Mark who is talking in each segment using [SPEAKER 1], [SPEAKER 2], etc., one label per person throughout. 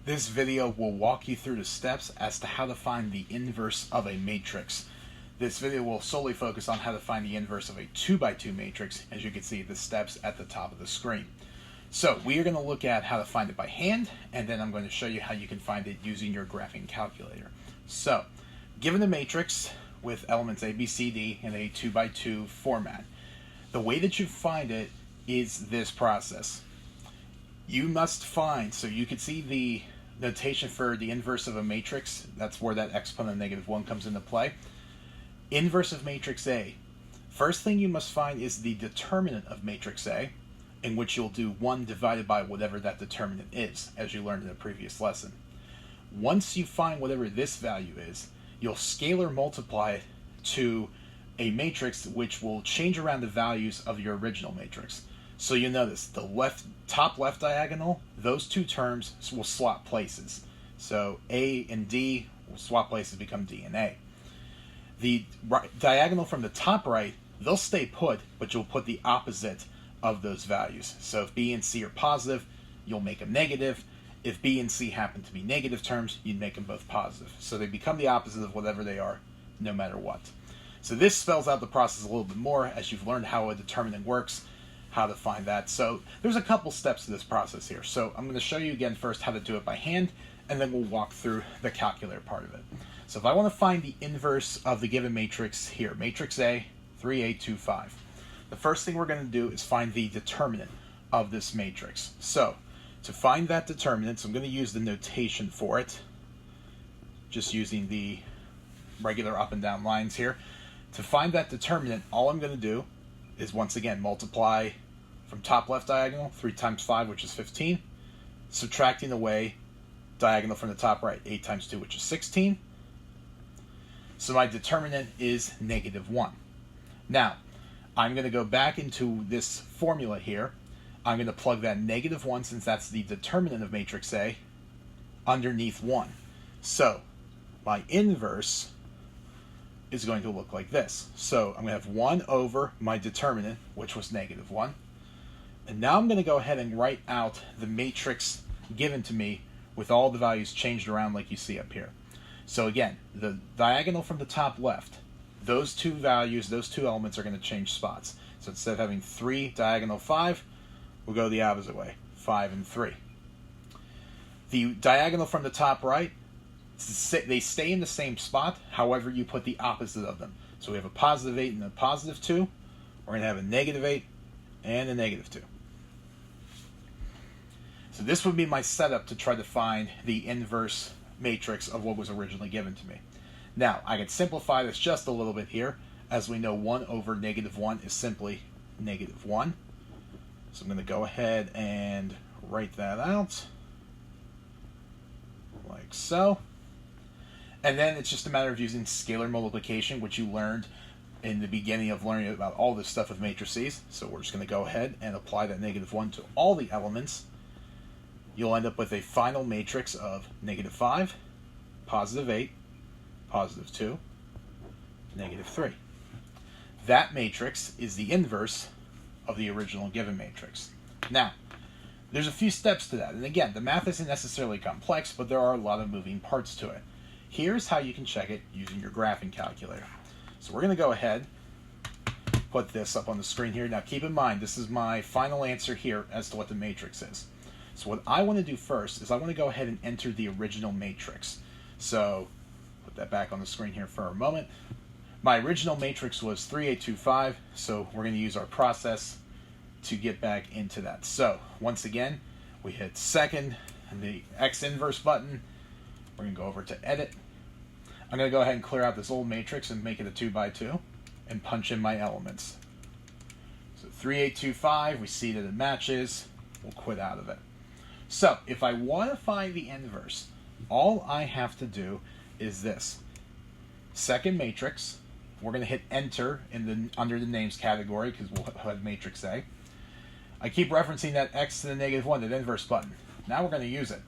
[SPEAKER 1] This video will walk you through the steps as to how to find the inverse of a matrix. This video will solely focus on how to find the inverse of a 2x2 matrix, as you can see the steps at the top of the screen. So we are going to look at how to find it by hand, and then I'm going to show you how you can find it using your graphing calculator. So, given a matrix with elements A, B, C, D in a 2x2 format, the way that you find it is this process. You must find, so you can see the notation for the inverse of a matrix, that's where that exponent of -1 comes into play. Inverse of matrix A. First thing you must find is the determinant of matrix A, in which you'll do 1 divided by whatever that determinant is, as you learned in the previous lesson. Once you find whatever this value is, you'll scalar multiply it to a matrix which will change around the values of your original matrix. So you notice the top left diagonal, those two terms will swap places. So A and D will swap places, become D and A. The diagonal from the top right, they'll stay put, but you'll put the opposite of those values. So if B and C are positive, you'll make them negative. If B and C happen to be negative terms, you'd make them both positive. So they become the opposite of whatever they are, no matter what. So this spells out the process a little bit more as you've learned how a determinant works, how to find that. So there's a couple steps to this process here. So I'm going to show you again first how to do it by hand, and then we'll walk through the calculator part of it. So if I want to find the inverse of the given matrix here, matrix A, 3, 8, 2, 5, the first thing we're going to do is find the determinant of this matrix. So to find that determinant, so I'm going to use the notation for it, just using the regular up and down lines here. To find that determinant, all I'm going to do is once again multiply from top left diagonal, 3 times 5, which is 15, subtracting away diagonal from the top right, 8 times 2, which is 16. So my determinant is -1. Now, I'm going to go back into this formula here. I'm going to plug that -1, since that's the determinant of matrix A, underneath 1. So my inverse is going to look like this. So I'm going to have 1 over my determinant, which was -1. And now I'm going to go ahead and write out the matrix given to me with all the values changed around like you see up here. So again, the diagonal from the top left, those two values, those two elements are going to change spots. So instead of having 3 diagonal 5, we'll go the opposite way, 5 and 3. The diagonal from the top right, they stay in the same spot, however you put the opposite of them. So we have a +8 and a +2. We're going to have a -8 and a -2. So this would be my setup to try to find the inverse matrix of what was originally given to me. Now, I can simplify this just a little bit here. As we know, 1 over -1 is simply -1. So I'm going to go ahead and write that out, like so. And then it's just a matter of using scalar multiplication, which you learned in the beginning of learning about all this stuff with matrices. So we're just going to go ahead and apply that -1 to all the elements. You'll end up with a final matrix of -5, +8, +2, -3. That matrix is the inverse of the original given matrix. Now, there's a few steps to that. And again, the math isn't necessarily complex, but there are a lot of moving parts to it. Here's how you can check it using your graphing calculator. So we're going to go ahead, put this up on the screen here. Now keep in mind, this is my final answer here as to what the matrix is. So what I want to do first is I want to go ahead and enter the original matrix. So put that back on the screen here for a moment. My original matrix was 3, 8, 2, 5, so we're going to use our process to get back into that. So once again, we hit second and the X inverse button. We're going to go over to edit. I'm going to go ahead and clear out this old matrix and make it a 2x2 and punch in my elements. So 3, 8, 2, 5, we see that it matches. We'll quit out of it. So if I want to find the inverse, all I have to do is this. Second matrix, we're going to hit enter under the names category because we'll have matrix A. I keep referencing that X to the -1, that inverse button. Now we're going to use it.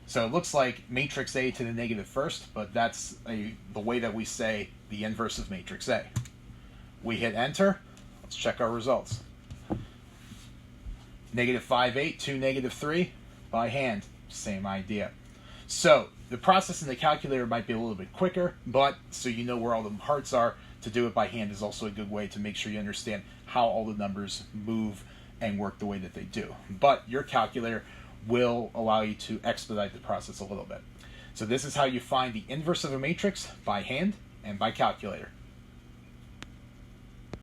[SPEAKER 1] So it looks like matrix A to the negative first, but that's the way that we say the inverse of matrix A. We hit enter. Let's check our results. -5, 8 to -3 by hand. Same idea. So the process in the calculator might be a little bit quicker, but so you know where all the parts are, to do it by hand is also a good way to make sure you understand how all the numbers move and work the way that they do. But your calculator will allow you to expedite the process a little bit. So this is how you find the inverse of a matrix by hand and by calculator.